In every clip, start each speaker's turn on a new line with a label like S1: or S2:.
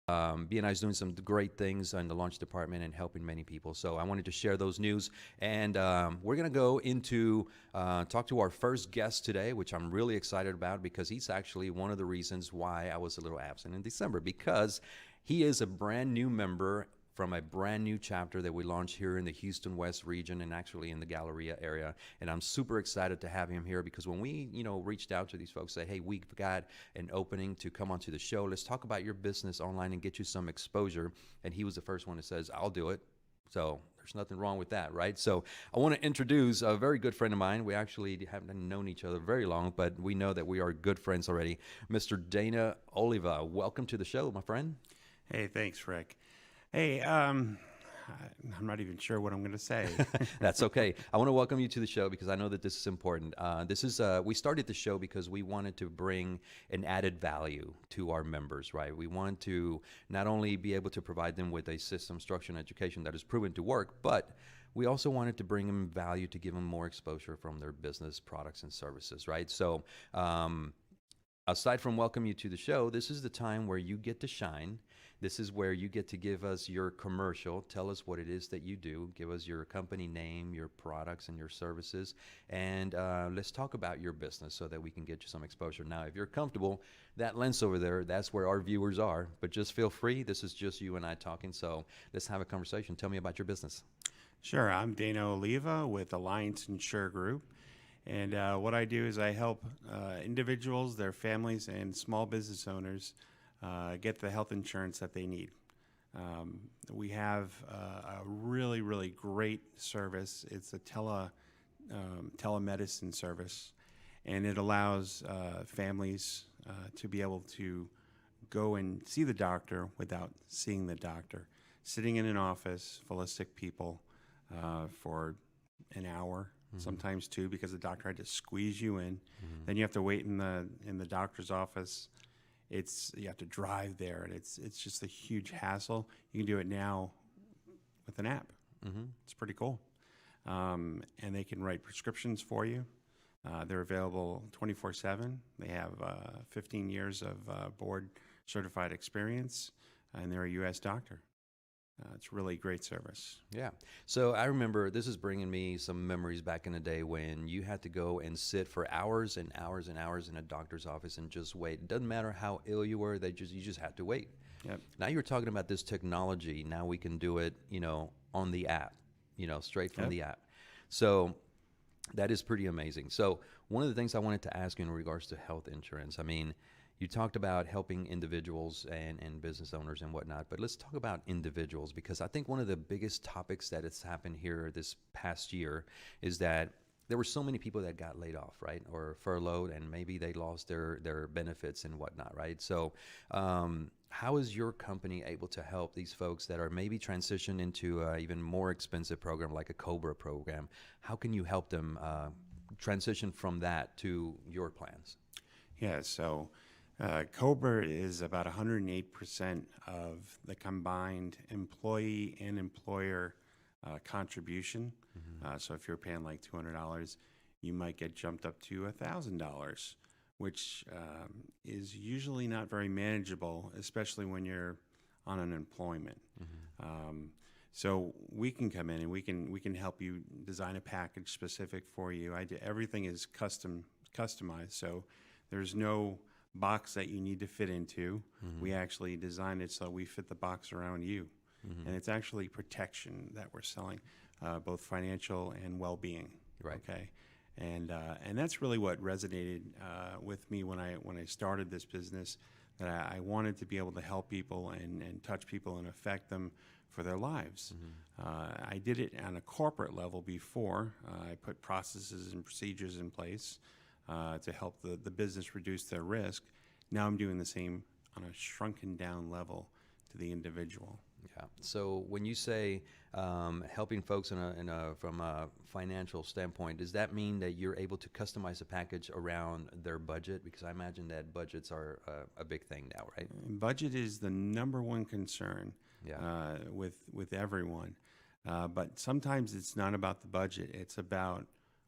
S1: BNI is doing some great things in the launch department and helping many people. So I wanted to share those news. And we're going to go into talk to our first guest today, which I'm really excited about because he's actually one of the reasons why I was a little absent in December, because he is a brand new member from a brand new chapter that we launched here in the Houston West region and actually in the Galleria area. And I'm super excited to have him here because when we, reached out to these folks, say, hey, we've got an opening to come onto the show. Let's talk about your business online and get you some exposure. And he was the first one that says, I'll do it. So there's nothing wrong with that, right? So I want to introduce a very good friend of mine. We actually haven't known each other very long, but we know that we are good friends already. Mr. Dana Oliva, welcome to the show, my friend.
S2: Hey, thanks, Rick. Hey, I'm not even sure what I'm going to say.
S1: That's okay. I want to welcome you to the show because I know that this is important. We started the show because we wanted to bring an added value to our members, right? We want to not only be able to provide them with a system, structure, and education that is proven to work, but we also wanted to bring them value to give them more exposure from their business products and services, right? So, aside from welcome you to the show, this is the time where you get to shine. This is where you get to give us your commercial. Tell us what it is that you do. Give us your company name, your products, and your services. And let's talk about your business so that we can get you some exposure. Now, if you're comfortable, that lens over there, that's where our viewers are. But just feel free. This is just you and I talking. So let's have a conversation. Tell me about your business.
S2: Sure. I'm Dana Oliva with Alliance Insure Group. And what I do is I help individuals, their families, and small business owners get the health insurance that they need. We have a really, really great service. It's a telemedicine service, and it allows families to be able to go and see the doctor without seeing the doctor, sitting in an office full of sick people for an hour. Mm-hmm. Sometimes two, because the doctor had to squeeze you in. Mm-hmm. Then you have to wait in the doctor's office. You have to drive there, and it's just a huge hassle. You can do it now with an app. Mm-hmm. It's pretty cool, and they can write prescriptions for you. They're available 24/7. They have 15 years of board certified experience, and they're a U.S. doctor. It's really great service.
S1: Yeah. So I remember this is bringing me some memories back in the day when you had to go and sit for hours and hours and hours in a doctor's office and just wait. It doesn't matter how ill you were, you just had to wait. Yep. Now you're talking about this technology. Now we can do it, on the app, straight from the app. So that is pretty amazing. So one of the things I wanted to ask you in regards to health insurance, you talked about helping individuals and business owners and whatnot, but let's talk about individuals, because I think one of the biggest topics that has happened here this past year is that there were so many people that got laid off, right, or furloughed, and maybe they lost their benefits and whatnot, right? So how is your company able to help these folks that are maybe transitioned into an even more expensive program like a COBRA program? How can you help them transition from that to your plans?
S2: Yeah, so COBRA is about 108% of the combined employee and employer contribution. Mm-hmm. So if you're paying like $200, you might get jumped up to $1,000, which is usually not very manageable, especially when you're on unemployment. Mm-hmm. So we can come in and we can help you design a package specific for you. Everything is customized, so there's no box that you need to fit into. Mm-hmm. We actually design it so we fit the box around you. Mm-hmm. And it's actually protection that we're selling, both financial and well-being.
S1: Right.
S2: Okay. And that's really what resonated with me when I started this business, that I wanted to be able to help people and touch people and affect them for their lives. Mm-hmm. I did it on a corporate level before. I put processes and procedures in place to help the business reduce their risk. Now I'm doing the same on a shrunken down level to the individual.
S1: Yeah. So when you say helping folks from a financial standpoint, does that mean that you're able to customize a package around their budget? Because I imagine that budgets are a big thing now, right?
S2: Budget is the number one concern with everyone. But sometimes it's not about the budget. It's about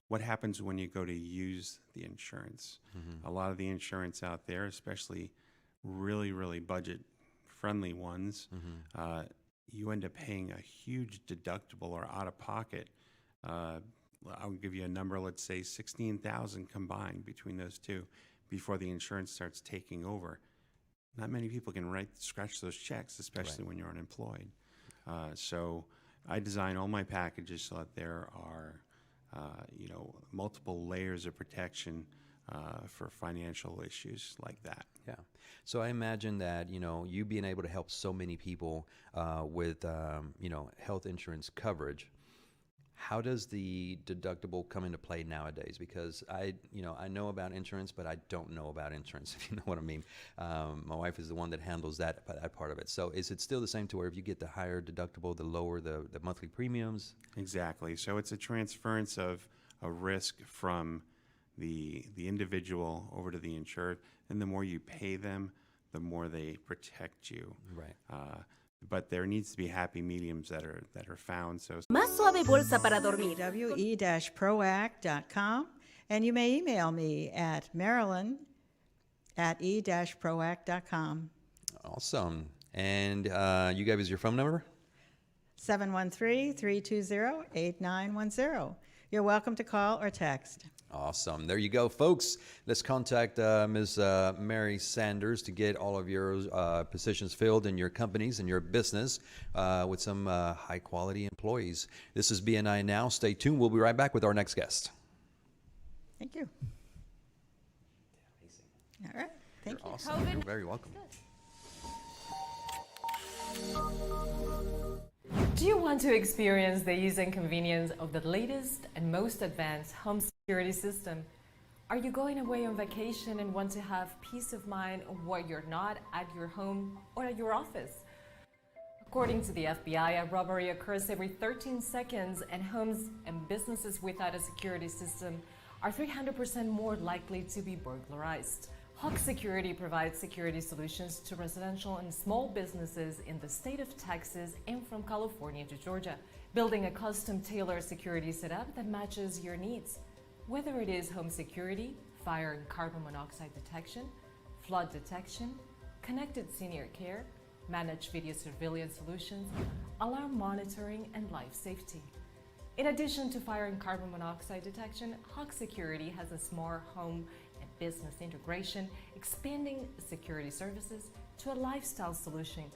S2: what happens when you go to use the insurance. Mm-hmm. A lot of the insurance out there, especially really, really budget friendly ones, you end up paying a huge deductible or out of pocket. I'll give you a number, let's say 16,000 combined between those two before the insurance starts taking over. Not many people can scratch those checks, especially when you're unemployed. So I design all my packages so that there are, multiple layers of protection for financial issues like that.
S1: Yeah. So I imagine that, you being able to help so many people with, health insurance coverage. How does the deductible come into play nowadays? Because I know about insurance, but I don't know about insurance, if you know what I mean. My wife is the one that handles that part of it. So is it still the same to where if you get the higher deductible, the lower the monthly premiums?
S2: Exactly. So it's a transference of a risk from the individual over to the insured, and the more you pay them, the more they protect you.
S1: Right.
S2: But there needs to be happy mediums that are found. So
S3: Más suave bolsa para dormir.
S4: we-proact.com, and you may email me at marilyn@e-proact.com.
S1: Awesome. And you gave us your phone number?
S4: 713-320-8910. You're welcome to call or text.
S1: Awesome. There you go, folks. Let's contact Ms. Mary Sanders to get all of your positions filled in your companies and your business with some high-quality employees. This is BNI Now. Stay tuned. We'll be right back with our next guest.
S4: Thank you. All right. Thank you.
S1: Awesome. You're very welcome.
S5: Do you want to experience the ease and convenience of the latest and most advanced home security system? Are you going away on vacation and want to have peace of mind while you're not at your home or at your office? According to the FBI, a robbery occurs every 13 seconds, and homes and businesses without a security system are 300% more likely to be burglarized. Hawk Security provides security solutions to residential and small businesses in the state of Texas and from California to Georgia, building a custom-tailored security setup that matches your needs. Whether it is home security, fire and carbon monoxide detection, flood detection, connected senior care, managed video surveillance solutions, alarm monitoring, and life safety. In addition to fire and carbon monoxide detection, Hawk Security has a smart home and business integration, expanding security services to a lifestyle solution,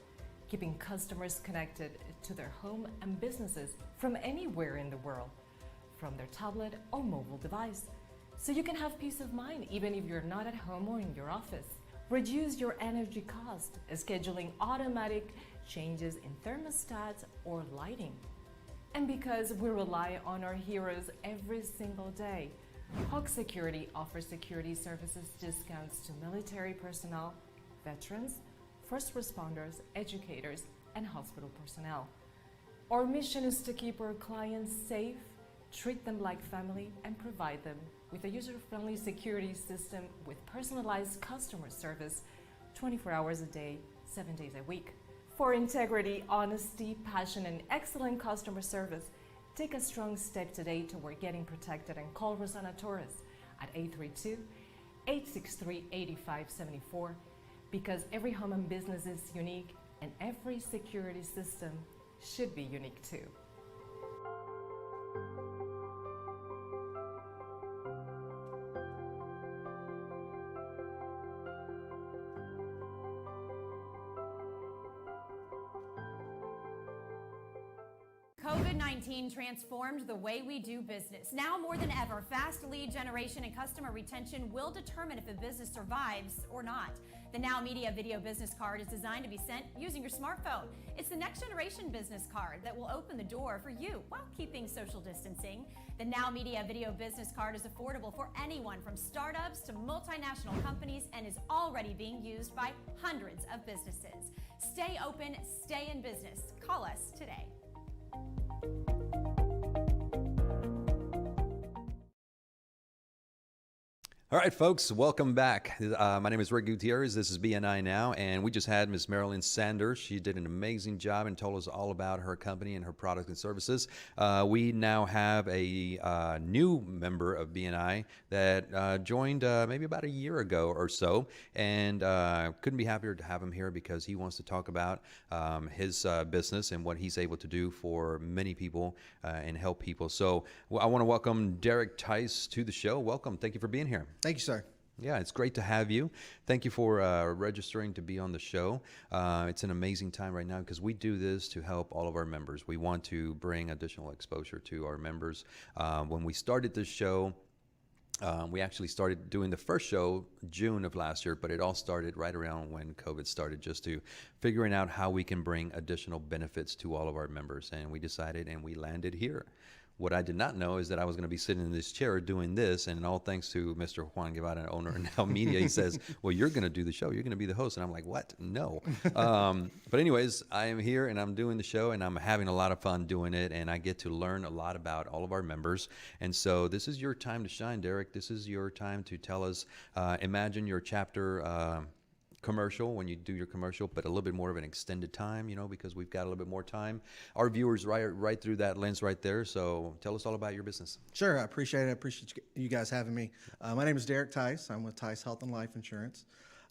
S5: keeping customers connected to their home and businesses from anywhere in the world, from their tablet or mobile device, so you can have peace of mind even if you're not at home or in your office. Reduce your energy cost, scheduling automatic changes in thermostats or lighting. And because we rely on our heroes every single day, Hawk Security offers security services discounts to military personnel, veterans, first responders, educators, and hospital personnel. Our mission is to keep our clients safe, treat them like family, and provide them with a user-friendly security system with personalized customer service 24 hours a day, 7 days a week. For integrity, honesty, passion, and excellent customer service, take a strong step today toward getting protected and call Rosanna Torres at 832-863-8574, because every home and business is unique and every security system should be unique too.
S6: COVID-19 transformed the way we do business. Now more than ever, fast lead generation and customer retention will determine if a business survives or not. The NowMedia Video Business Card is designed to be sent using your smartphone. It's the next generation business card that will open the door for you while keeping social distancing. The NowMedia Video Business Card is affordable for anyone from startups to multinational companies and is already being used by hundreds of businesses. Stay open, stay in business. Call us today.
S1: All right, folks, welcome back. My name is Rick Gutierrez. This is BNI Now, and we just had Miss Marilyn Sanders. She did an amazing job and told us all about her company and her products and services. We now have a new member of BNI that joined maybe about a year ago or so, and couldn't be happier to have him here because he wants to talk about his business and what he's able to do for many people and help people. So I want to welcome Derrick Tice to the show. Welcome. Thank you for being here.
S7: Thank you, sir.
S1: Yeah, it's great to have you. Thank you for registering to be on the show. It's an amazing time right now because we do this to help all of our members. We want to bring additional exposure to our members. When we started this show, we actually started doing the first show June of last year, but it all started right around when COVID started, just to figuring out how we can bring additional benefits to all of our members. And we decided and we landed here. What I did not know is that I was going to be sitting in this chair doing this, and all thanks to Mr. Juan Guevara, owner of NowMedia. He says, well, you're going to do the show. You're going to be the host. And I'm like, what? No. But anyways, I am here, and I'm doing the show, and I'm having a lot of fun doing it, and I get to learn a lot about all of our members. And so this is your time to shine, Derrick. This is your time to tell us, imagine your chapter commercial when you do your commercial, but a little bit more of an extended time, you know, because we've got a little bit more time. Our viewers right through that lens right there. So tell us all about your business.
S7: Sure, I appreciate it. I appreciate you guys having me. My name is Derrick Tice. I'm with Tice Health and Life Insurance.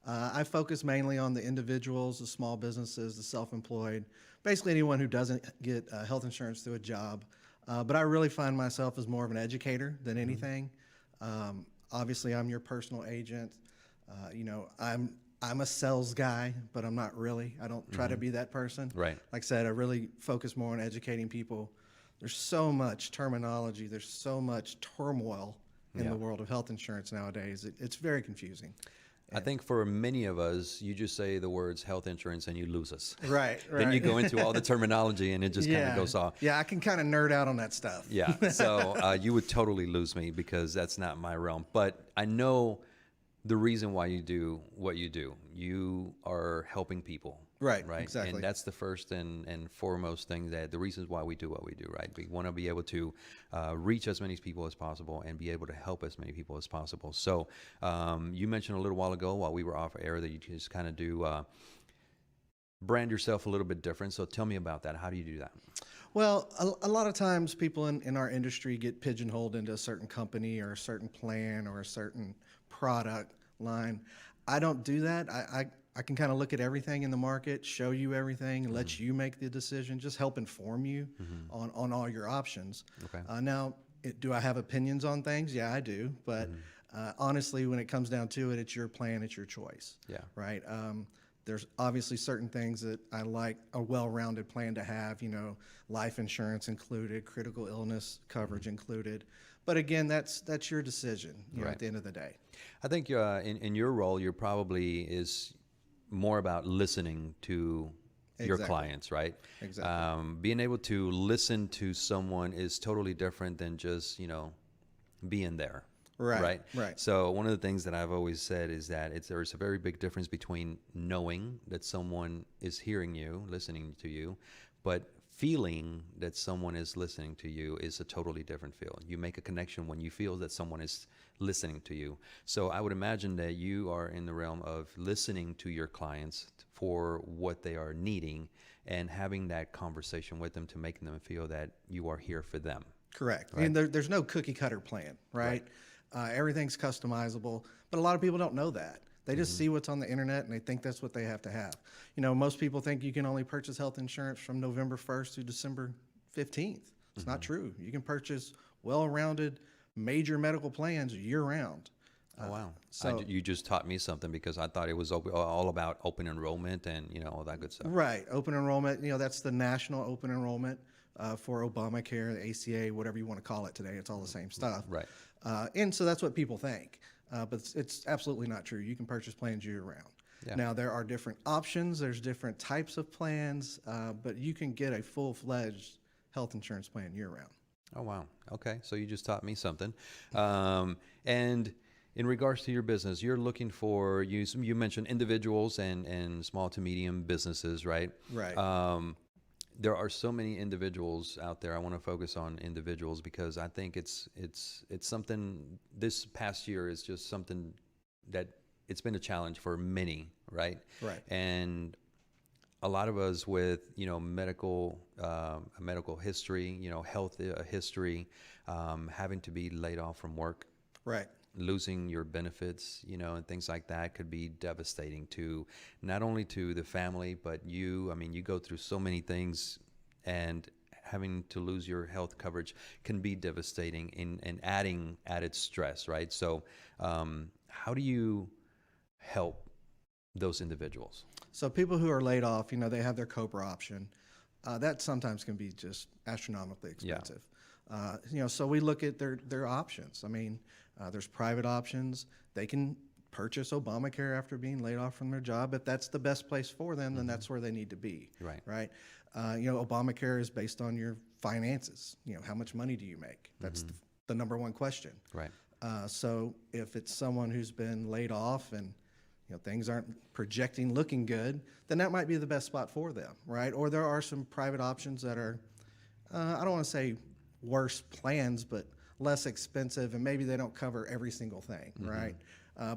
S7: I focus mainly on the individuals, the small businesses, the self-employed, basically anyone who doesn't get health insurance through a job. But I really find myself as more of an educator than anything. Obviously, I'm your personal agent. You know, I'm a sales guy, but I'm not really. I don't try to be that person.
S1: Right.
S7: Like I said, I really focus more on educating people. There's so much terminology. There's so much turmoil in the world of health insurance nowadays. It's very confusing.
S1: I think for many of us, you just say the words health insurance and you lose us.
S7: Right.
S1: Then you go into all the terminology and it just kind of goes off.
S7: Yeah, I can kind of nerd out on that stuff.
S1: Yeah. So you would totally lose me because that's not my realm. But I know the reason why you do what you do. You are helping people.
S7: Right,
S1: Right.
S7: exactly.
S1: And that's the first and foremost thing, that the reasons why we do what we do, right? We want to be able to reach as many people as possible and be able to help as many people as possible. So you mentioned a little while ago while we were off air that you just kind of do brand yourself a little bit different. So tell me about that. How do you do that?
S7: Well, a lot of times people in our industry get pigeonholed into a certain company or a certain plan or a certain product line. I don't do that. I can kind of look at everything in the market, show you everything, let you make the decision, just help inform you on all your options.
S1: Okay.
S7: Now, do I have opinions on things? Yeah, I do. But honestly, when it comes down to it, it's your plan, it's your choice.
S1: Yeah.
S7: Right. There's obviously certain things that I like a well-rounded plan to have, you know, life insurance included, critical illness coverage included. But again, that's your decision, you know, at the end of the day.
S1: I think in your role, you're probably is more about listening to your clients, right?
S7: Exactly.
S1: Being able to listen to someone is totally different than just, you know, being there.
S7: Right.
S1: So one of the things that I've always said is that there's a very big difference between knowing that someone is hearing you, listening to you, but feeling that someone is listening to you is a totally different feel. You make a connection when you feel that someone is listening to you. So I would imagine that you are in the realm of listening to your clients for what they are needing and having that conversation with them to make them feel that you are here for them.
S7: Correct. Right? I mean, there's no cookie cutter plan, right? Everything's customizable, but a lot of people don't know that. They just see what's on the internet and they think that's what they have to have. You know, most people think you can only purchase health insurance from November 1st to December 15th. It's not true. You can purchase well-rounded major medical plans year-round.
S1: Oh, wow.
S7: So
S1: you just taught me something because I thought it was all about open enrollment and, you know, all that good stuff.
S7: Right. Open enrollment, you know, that's the national open enrollment for Obamacare, the ACA, whatever you want to call it today. It's all the same stuff.
S1: Right.
S7: And so that's what people think. But it's absolutely not true. You can purchase plans year-round.
S1: Yeah.
S7: Now, there are different options. There's different types of plans, but you can get a full-fledged health insurance plan year-round.
S1: Oh, wow. Okay. So you just taught me something. And in regards to your business, you're looking for, you mentioned individuals and small to medium businesses, right?
S7: Right.
S1: there are so many individuals out there. I want to focus on individuals because I think it's something. This past year is just something that it's been a challenge for many, right?
S7: Right.
S1: And a lot of us with medical history, health history, having to be laid off from work,
S7: Right.
S1: losing your benefits, and things like that could be devastating to not only to the family, but you. I mean, you go through so many things, and having to lose your health coverage can be devastating and adding added stress, right? So, how do you help those individuals?
S7: So people who are laid off, they have their COBRA option. That sometimes can be just astronomically expensive. So we look at their options. I mean, there's private options. They can purchase Obamacare after being laid off from their job. If that's the best place for them, then that's where they need to be.
S1: Right.
S7: Right. Obamacare is based on your finances. How much money do you make? That's the number one question.
S1: Right.
S7: So if it's someone who's been laid off and things aren't projecting looking good, then that might be the best spot for them, right? Or there are some private options that are, I don't want to say worse plans, but less expensive, and maybe they don't cover every single thing, right?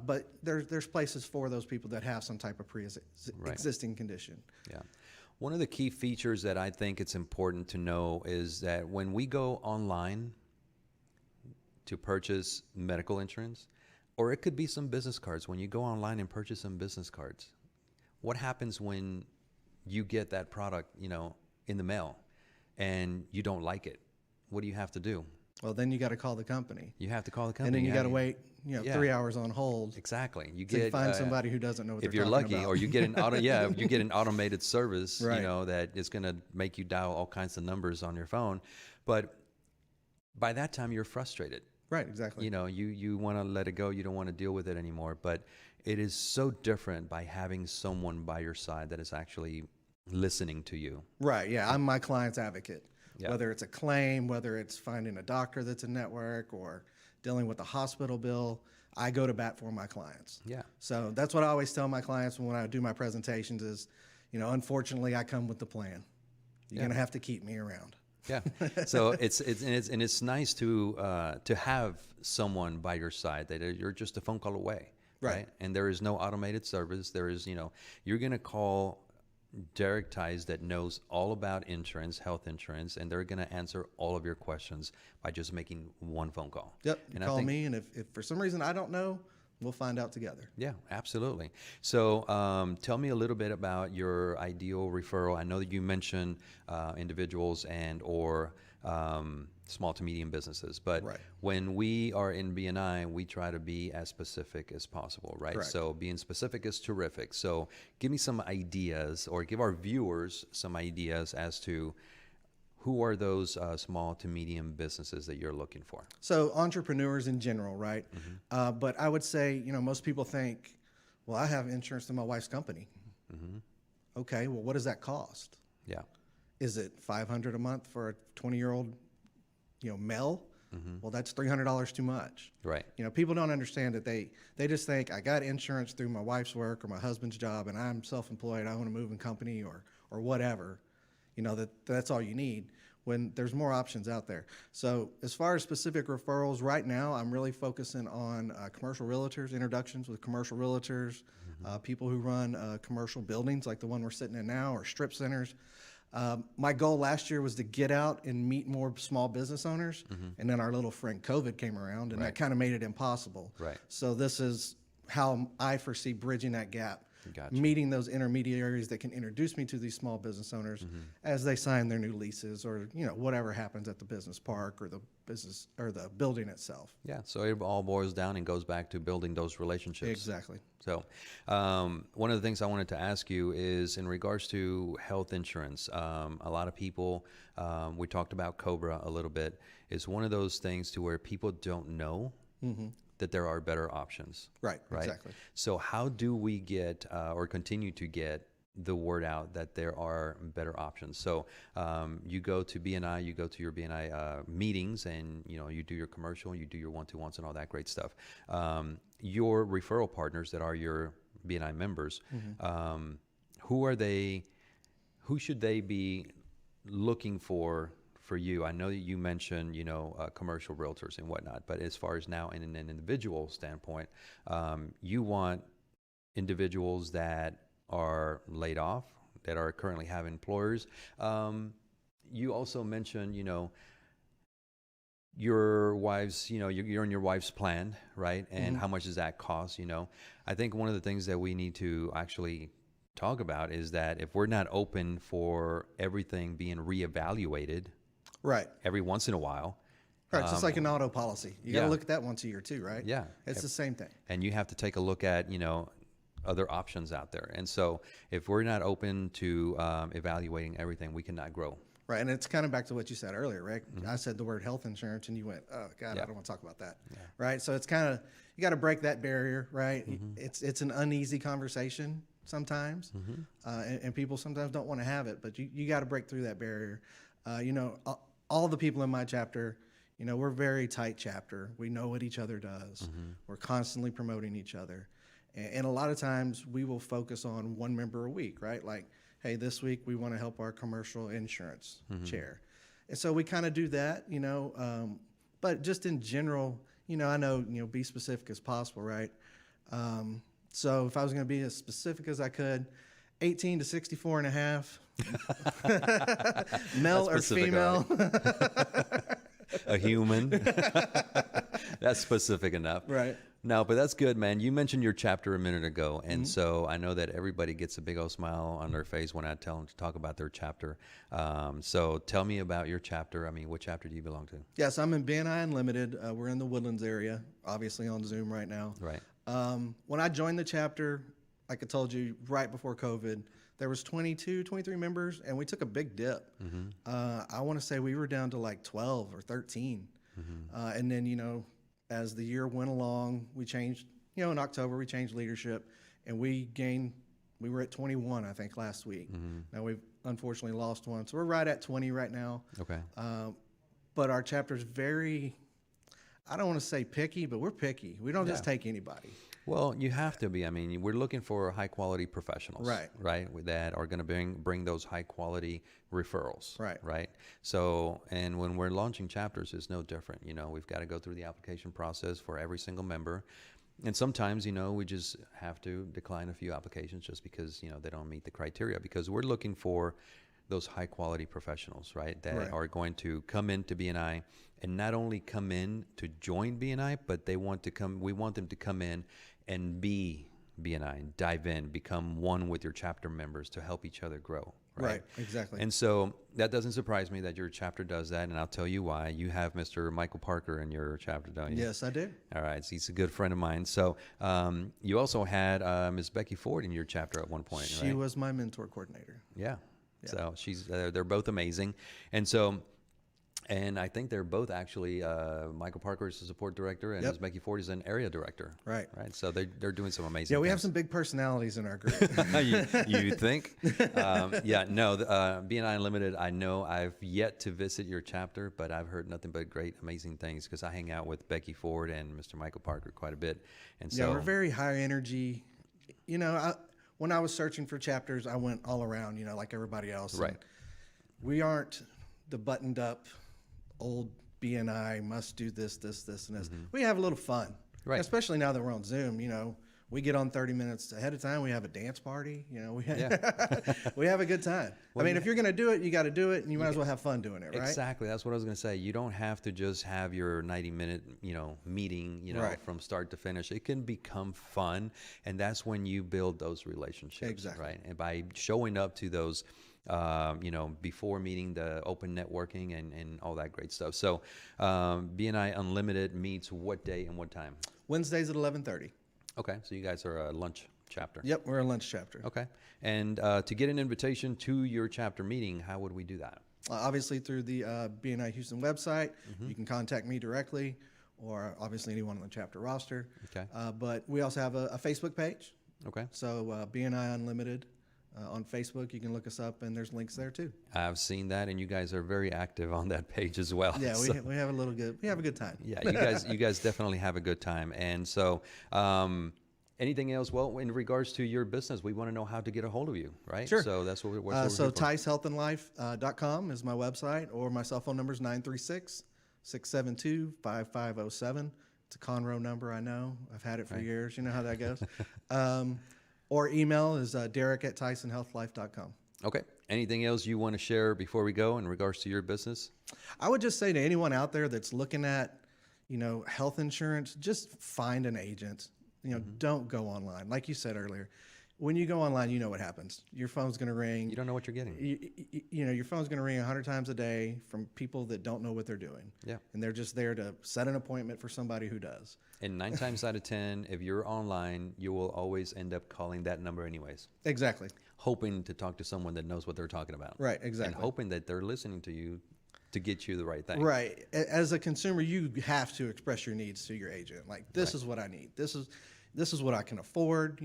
S7: But there's places for those people that have some type of pre-existing condition.
S1: Yeah. One of the key features that I think it's important to know is that when we go online to purchase medical insurance, or it could be some business cards. When you go online and purchase some business cards, what happens when you get that product, in the mail and you don't like it? What do you have to do?
S7: Well, then you got to call the company.
S1: You have to call the company.
S7: And then you got to wait, 3 hours on hold.
S1: Exactly. You
S7: to find somebody who doesn't know what
S1: if
S7: they're
S1: you're
S7: talking
S1: lucky,
S7: about.
S1: or you get an you get an automated service,
S7: Right.
S1: that is going to make you dial all kinds of numbers on your phone. But by that time, you're frustrated.
S7: Right, exactly.
S1: You want to let it go. You don't want to deal with it anymore. But it is so different by having someone by your side that is actually listening to you.
S7: Right, yeah. I'm my client's advocate.
S1: Yeah.
S7: Whether it's a claim, whether it's finding a doctor that's a network, or dealing with a hospital bill, I go to bat for my clients.
S1: Yeah.
S7: So that's what I always tell my clients when I do my presentations is, unfortunately, I come with the plan. You're going to have to keep me around.
S1: Yeah. So it's nice to have someone by your side that you're just a phone call away. Right. And there is no automated service. There is, you're going to call Derrick Tice that knows all about insurance, health insurance, and they're going to answer all of your questions by just making one phone call.
S7: Yep.
S1: And
S7: Call me, and if for some reason I don't know, we'll find out together.
S1: Yeah, absolutely. So tell me a little bit about your ideal referral. I know that you mentioned individuals and or small to medium businesses, but
S7: Right.
S1: when we are in BNI, we try to be as specific as possible, right?
S7: Correct.
S1: So being specific is terrific. So give me some ideas, or give our viewers some ideas as to who are those small to medium businesses that you're looking for?
S7: So entrepreneurs in general, right? But I would say, most people think, well, I have insurance through my wife's company. Okay, well, what does that cost?
S1: Yeah.
S7: Is it $500 a month for a 20-year-old, male? Well, that's $300 too much.
S1: Right.
S7: People don't understand that they just think I got insurance through my wife's work or my husband's job, and I'm self-employed. I own a moving company or whatever. That's all you need, when there's more options out there. So as far as specific referrals, right now I'm really focusing on commercial realtors, introductions with commercial realtors, people who run commercial buildings like the one we're sitting in now, or strip centers. My goal last year was to get out and meet more small business owners, and then our little friend COVID came around, and that kind of made it impossible.
S1: Right.
S7: So this is how I foresee bridging that gap.
S1: Gotcha.
S7: Meeting those intermediaries that can introduce me to these small business owners as they sign their new leases, or whatever happens at the business park or the business or the building itself.
S1: Yeah, so it all boils down and goes back to building those relationships.
S7: Exactly.
S1: So one of the things I wanted to ask you is in regards to health insurance. A lot of people, we talked about COBRA a little bit, is one of those things to where people don't know that there are better options.
S7: Right. Exactly.
S1: So how do we get or continue to get the word out that there are better options? So you go to BNI, you go to your BNI meetings, and you do your commercial, you do your one-to-ones and all that great stuff. Your referral partners that are your BNI members, who are they? Who should they be looking for you? I know that you mentioned, commercial realtors and whatnot, but as far as now in an individual standpoint, you want individuals that are laid off, that are currently have employers. You also mentioned, your wife's, you're in your wife's plan, right? And how much does that cost? I think one of the things that we need to actually talk about is that if we're not open for everything being reevaluated
S7: Right.
S1: every once in a while,
S7: Right. Just like an auto policy. You got to
S1: yeah.
S7: look at that once a year too, right?
S1: Yeah.
S7: It's the same thing.
S1: and you have to take a look at, other options out there. And so if we're not open to evaluating everything, we cannot grow.
S7: Right. And it's kind of back to what you said earlier, Rick. I said the word health insurance and you went, oh, God,
S1: Yeah.
S7: I don't want to talk about that. Right. So it's kind of, you got to break that barrier, right? It's an uneasy conversation sometimes. And people sometimes don't want to have it, but you got to break through that barrier. All the people in my chapter, we're a very tight chapter. We know what each other does. We're constantly promoting each other. And a lot of times we will focus on one member a week, right? Like, hey, this week we want to help our commercial insurance chair. And so we kind of do that, but just in general, I know, be specific as possible, right? So if I was going to be as specific as I could, 18 to 64 and a half, male or
S1: That's specific,
S7: female.
S1: A human. That's specific enough.
S7: Right.
S1: No, but that's good, man. You mentioned your chapter a minute ago, and so I know that everybody gets a big old smile on their face when I tell them to talk about their chapter. So tell me about your chapter. I mean, what chapter do you belong to?
S7: Yes, I'm in BNI Unlimited. We're in the Woodlands area, obviously on Zoom right now.
S1: Right.
S7: When I joined the chapter, like I told you, right before COVID, there was 23 members, and we took a big dip. I want to say we were down to like 12 or 13. And then, as the year went along, we changed, in October, we changed leadership, and we were at 21, I think, last week. Now we've unfortunately lost one. So we're right at 20 right now.
S1: Okay.
S7: But our chapter's very, I don't want to say picky, but we're picky. We don't just take anybody.
S1: Well, you have to be. I mean, we're looking for high quality professionals, right? That are going to bring those high quality referrals, right? So, and when we're launching chapters, it's no different. We've got to go through the application process for every single member, and sometimes, we just have to decline a few applications just because they don't meet the criteria, because we're looking for those high quality professionals, right? That are going to come into BNI and not only come in to join BNI, but we want them to come in and be BNI, and dive in, become one with your chapter members to help each other grow. Right,
S7: exactly.
S1: And so that doesn't surprise me that your chapter does that, and I'll tell you why. You have Mr. Michael Parker in your chapter, don't you?
S7: Yes, I do.
S1: All right, so he's a good friend of mine. So you also had Ms. Becky Ford in your chapter at one point,
S7: She was my mentor coordinator.
S1: Yeah. So they're both amazing. And so, and I think they're both actually, Michael Parker is the support director, and Ms. Becky Ford is an area director.
S7: Right.
S1: So they're doing some amazing
S7: Yeah, we
S1: things.
S7: have some big personalities in our group.
S1: you think? BNI Unlimited, I know I've yet to visit your chapter, but I've heard nothing but great, amazing things, because I hang out with Becky Ford and Mr. Michael Parker quite a bit. And so,
S7: we're very high energy. When I was searching for chapters, I went all around, like everybody else.
S1: Right.
S7: And we aren't the buttoned up old BNI must do this, and this. We have a little fun.
S1: Right.
S7: Especially now that we're on Zoom, we get on 30 minutes ahead of time. We have a dance party. We have a good time.
S1: Well,
S7: if you're going to do it, you got to do it, and you might as well have fun doing it, right?
S1: Exactly. That's what I was going to say. You don't have to just have your 90-minute, meeting, from start to finish. It can become fun, and that's when you build those relationships.
S7: Exactly.
S1: Right. And by showing up to those, before meeting, the open networking and all that great stuff. So, BNI Unlimited meets what day and what time?
S7: Wednesdays at 11:30.
S1: Okay, so you guys are a lunch chapter.
S7: Yep, we're a lunch chapter.
S1: Okay, and to get an invitation to your chapter meeting, how would we do that?
S7: Obviously through the BNI Houston website. You can contact me directly, or obviously anyone on the chapter roster.
S1: Okay.
S7: But we also have a Facebook page.
S1: Okay.
S7: So BNI Unlimited on Facebook. You can look us up, and there's links there too.
S1: I've seen that, and you guys are very active on that page as well.
S7: Yeah, we have a good time.
S1: Yeah, you guys definitely have a good time. And so, Anything else? Well, in regards to your business, we want to know how to get a hold of you, right?
S7: Sure.
S1: So that's what we're
S7: So
S1: here for.
S7: TiceHealthAndLife.com is my website, or my cell phone number is 936-672-5507. It's a Conroe number, I know. I've had it for years. You know how that goes. Or email is Derrick@TisonHealthLife.com.
S1: Okay. Anything else you want to share before we go in regards to your business?
S7: I would just say to anyone out there that's looking at, health insurance, just find an agent. Don't go online. Like you said earlier, when you go online, you know what happens. Your phone's going to ring.
S1: You don't know what you're getting.
S7: Your phone's going to ring 100 times a day from people that don't know what they're doing.
S1: Yeah.
S7: And they're just there to set an appointment for somebody who does.
S1: And 9 times out of 10, if you're online, you will always end up calling that number anyways,
S7: Exactly.
S1: hoping to talk to someone that knows what they're talking about.
S7: Right, exactly.
S1: And hoping that they're listening to you to get you the right thing.
S7: Right. As a consumer, you have to express your needs to your agent. Like, this is what I need. This is what I can afford.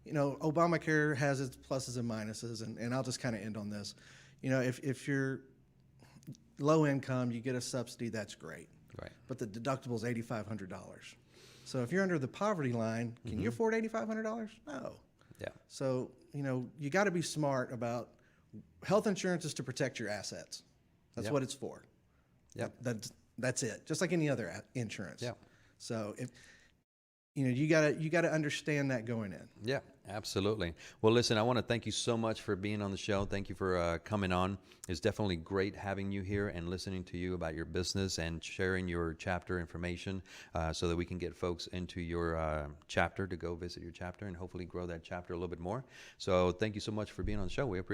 S7: Obamacare has its pluses and minuses, and I'll just kind of end on this. If you're low income, you get a subsidy, that's great.
S1: Right.
S7: But the deductible is $8,500. So if you're under the poverty line, can you afford $8,500? No.
S1: Yeah.
S7: So, you got to be smart about health insurance is to protect your assets. That's
S1: Yep.
S7: what it's for.
S1: Yep.
S7: That's it. Just like any other insurance.
S1: Yeah.
S7: So if you gotta understand that going in.
S1: Yeah, absolutely. Well, listen, I want to thank you so much for being on the show. Thank you for coming on. It's definitely great having you here and listening to you about your business and sharing your chapter information so that we can get folks into your chapter to go visit your chapter and hopefully grow that chapter a little bit more. So thank you so much for being on the show. We appreciate it.